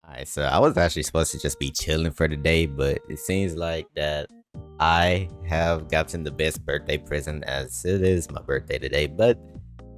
Alright, so I was actually supposed to just be chilling for the day, but it seems like that I have gotten the best birthday present as it is my birthday today. But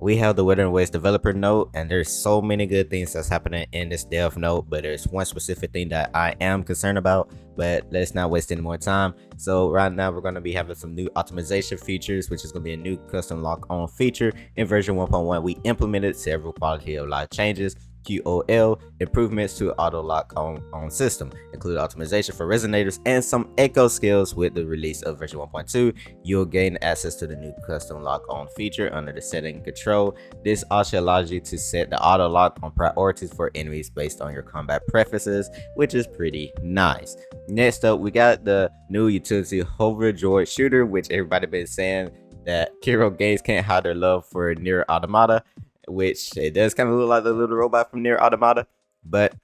we have the Wuthering Waves developer note, and there's so many good things that's happening in this dev note, but there's one specific thing that I am concerned about. But let's not waste any more time. So right now we're going to be having some new optimization features, which is going to be a new custom lock on feature in version 1.1. We implemented several quality of life changes, QoL improvements to auto lock on system, include optimization for resonators and some echo skills. With the release of version 1.2, you'll gain access to the new custom lock on feature under the setting control. This also allows you to set the auto lock on priorities for enemies based on your combat preferences, which is pretty nice. Next up, we got the new utility hover droid shooter, which everybody been saying that Kuro Games can't hide their love for Nier Automata, which it does kind of look like the little robot from Nier Automata. But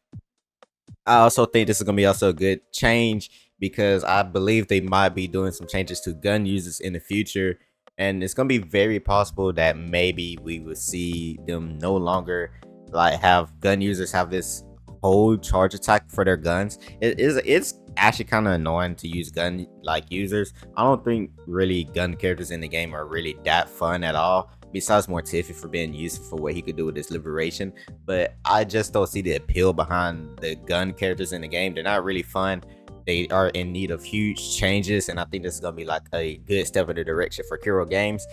I also think this is gonna be also a good change because I believe they might be doing some changes to gun users in the future, and it's gonna be very possible that maybe we will see them no longer like have gun users have this whole charge attack for their guns. It's actually kind of annoying to use gun like users. I don't think really gun characters in the game are really that fun at all, besides Mortifi for being useful for what he could do with his liberation. But I just don't see the appeal behind the gun characters in the game. They're not really fun. They are in need of huge changes, and I think this is gonna be like a good step in the direction for Kuro Games.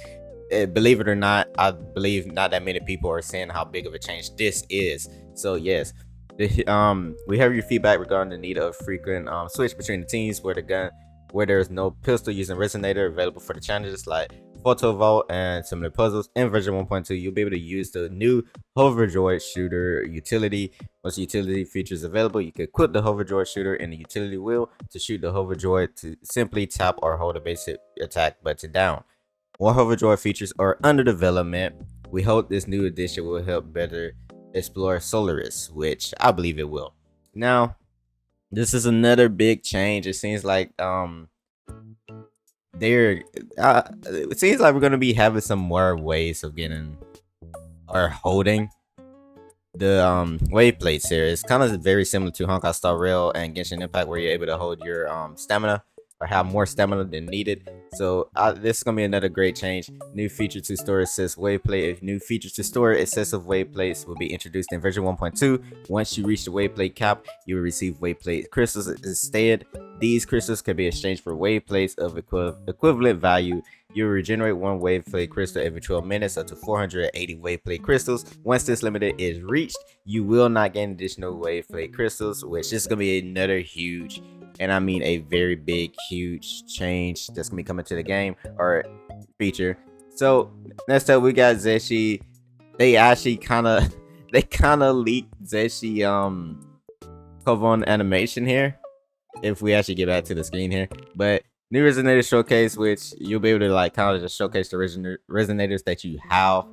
Believe it or not, I believe not that many people are saying how big of a change this is. So yes, we have your feedback regarding the need of frequent switch between the teams where there's no pistol using Resonator available for the challenges like photo vault and similar puzzles. In version 1.2, you'll be able to use the new hover droid shooter utility. Once the utility feature is available, you can equip the hover droid shooter in the utility wheel to shoot the hover droid. To simply tap or hold the basic attack button down. More hover droid features are under development. We hope this new addition will help better explore Solaris, which I believe it will. Now, this is another big change. It seems like they're it seems like we're gonna be having some more ways of getting or holding the wave plates here. It's kind of very similar to Honkai Star Rail and Genshin Impact, where you're able to hold your stamina or have more stamina than needed. So this is gonna be another great change. New feature to store excess wave plate. New features to store excessive wave plates will be introduced in version 1.2. Once you reach the wave plate cap, you will receive wave plate crystals instead. These crystals can be exchanged for wave plates of equivalent value. You will regenerate one wave plate crystal every 12 minutes up to 480 wave plate crystals. Once this limit is reached, you will not gain additional wave plate crystals, which is going to be another huge, and I mean a very big, huge change that's going to be coming to the game or feature. So next up, we got Zeshi. They actually kind of leaked Zeshi Kovon animation here. If we actually get back to the screen here, but new Resonator showcase, which you'll be able to like kind of just showcase the resonators that you have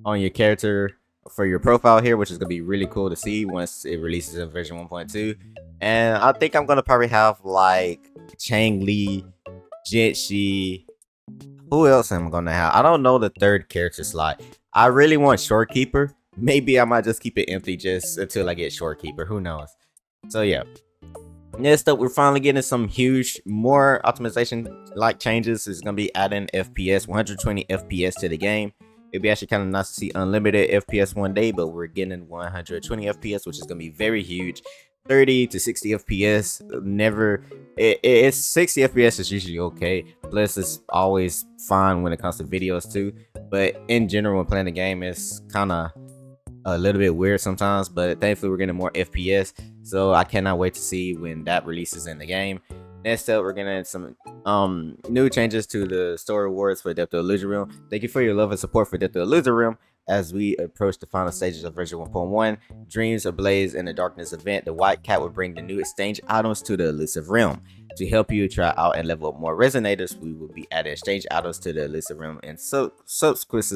on your character for your profile here, which is gonna be really cool to see once it releases in version 1.2. And I think I'm gonna probably have like Xiangli, Jetshi. Who else am I gonna have? I don't know the third character slot. I really want Shorekeeper. Maybe I might just keep it empty just until I get Shorekeeper. Who knows? So yeah. Next up, we're finally getting some huge, more optimization like changes. It's gonna be adding FPS, 120 FPS to the game. It'd be actually kind of nice to see unlimited FPS one day, but we're getting 120 FPS, which is gonna be very huge. 30 to 60 FPS, never. It's 60 FPS is usually okay. Plus, it's always fine when it comes to videos too. But in general, when playing the game, it's kind of a little bit weird sometimes, but thankfully we're getting more FPS, so I cannot wait to see when that releases in the game. Next up, we're getting some new changes to the story rewards for Depth of Illusion Realm. Thank you for your love and support for Depth of Illusion Realm. As we approach the final stages of version 1.1, Dreams Ablaze in the Darkness event, the White Cat will bring the new exchange items to the Elusive Realm. To help you try out and level up more resonators, we will be adding exchange items to the Elusive Realm and subsequent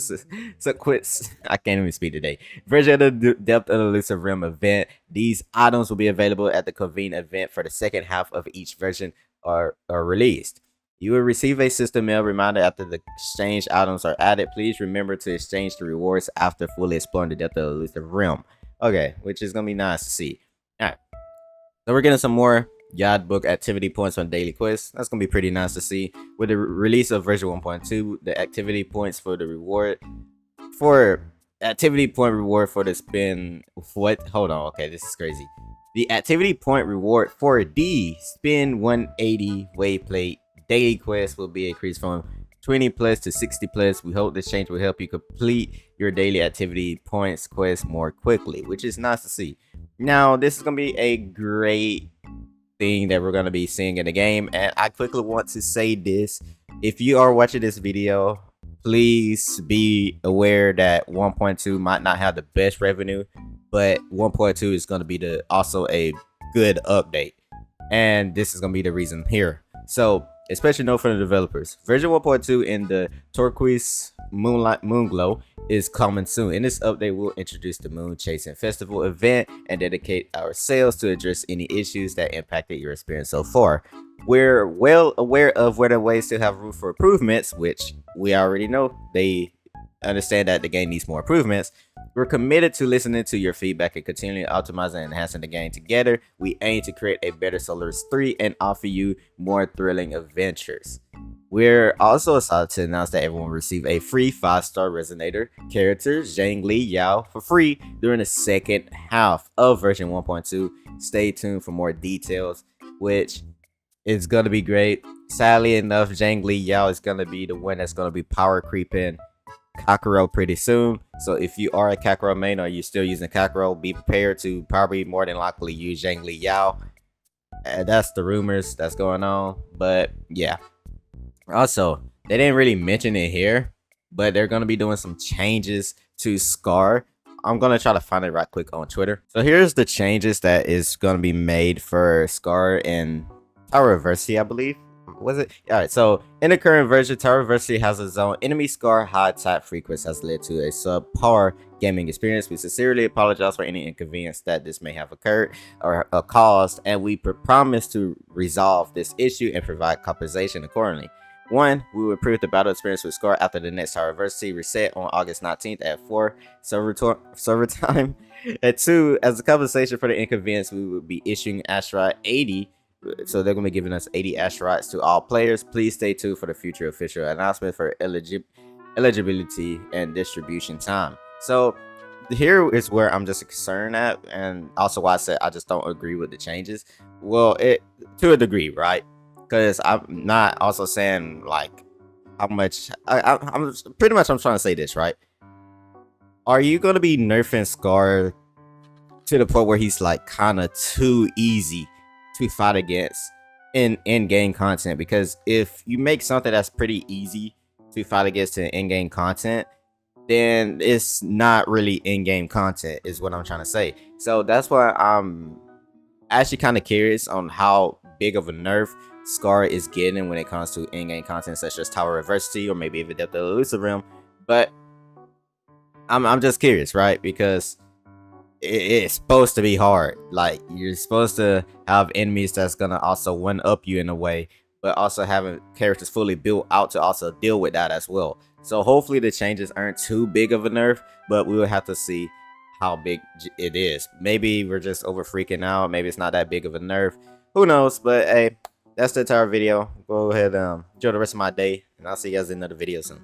I can't even speak today. Version of the Depth of the Elusive Realm event. These items will be available at the convened event for the second half of each version are released. You will receive a system mail reminder after the exchange items are added. Please remember to exchange the rewards after fully exploring the Depth of the Elusive Realm. Okay, which is gonna be nice to see. Alright, so we're getting some more Yard Book activity points on daily quests. That's gonna be pretty nice to see. With the release of version 1.2, the activity points for the reward for activity point reward for the spin. What? Hold on. Okay, this is crazy. The activity point reward for the spin 180 wayplate daily quest will be increased from 20 plus to 60 plus. We hope this change will help you complete your daily activity points quest more quickly, which is nice to see. Now, this is gonna be a great thing that we're gonna be seeing in the game, and I quickly want to say this: if you are watching this video, please be aware that 1.2 might not have the best revenue, but 1.2 is going to be also a good update, and this is going to be the reason here. So especially note for the developers, version 1.2 in the turquoise moonglow is coming soon. In this update, we'll introduce the Moon Chasing Festival event and dedicate ourselves to address any issues that impacted your experience so far. We're well aware of where the ways still have room for improvements, which we already know. They understand that the game needs more improvements. We're committed to listening to your feedback and continually optimizing and enhancing the game together. We aim to create a better Solaris 3 and offer you more thrilling adventures. We're also excited to announce that everyone will receive a free 5-star Resonator character, Xiangli Yao, for free during the second half of version 1.2. Stay tuned for more details, which is going to be great. Sadly enough, Xiangli Yao is going to be the one that's going to be power creeping Kakuro pretty soon. So if you are a Kakuro main or you're still using Kakuro, be prepared to probably more than likely use Xiangli Yao. That's the rumors that's going on. But yeah. Also, they didn't really mention it here, but they're going to be doing some changes to Scar. I'm going to try to find it right quick on Twitter. So here's the changes that is going to be made for Scar in Tower of Versity, I believe. Was it? Alright, so in the current version, Tower of Versity has its own enemy Scar. High tap frequency has led to a subpar gaming experience. We sincerely apologize for any inconvenience that this may have occurred or caused, and we promise to resolve this issue and provide compensation accordingly. 1. We will improve the battle experience with Scar after the next Tower of Versity reset on August 19th at 4 server time. And 2. As a compensation for the inconvenience, we will be issuing Asteroid 80. So they're going to be giving us 80 asteroids to all players. Please stay tuned for the future official announcement for eligibility and distribution time. So here is where I'm just concerned at, and also why I said I just don't agree with the changes. Well, to a degree, right? Because I'm not also saying like how much I'm pretty much I'm trying to say this, right? Are you going to be nerfing Scar to the point where he's like kind of too easy to fight against in in-game content? Because if you make something that's pretty easy to fight against in in-game content, then it's not really in-game content, is what I'm trying to say. So that's why I'm actually kind of curious on how big of a nerf Scar is getting when it comes to in-game content such as Tower of Versity or maybe even Depth of the Elusive Realm. But I'm just curious, right? Because it's supposed to be hard. Like, you're supposed to have enemies that's gonna also one up you in a way, but also having characters fully built out to also deal with that as well. So hopefully the changes aren't too big of a nerf, but we will have to see how big it is. Maybe we're just over freaking out. Maybe it's not that big of a nerf. Who knows? But hey, that's the entire video. Go ahead, enjoy the rest of my day, and I'll see you guys in another video soon.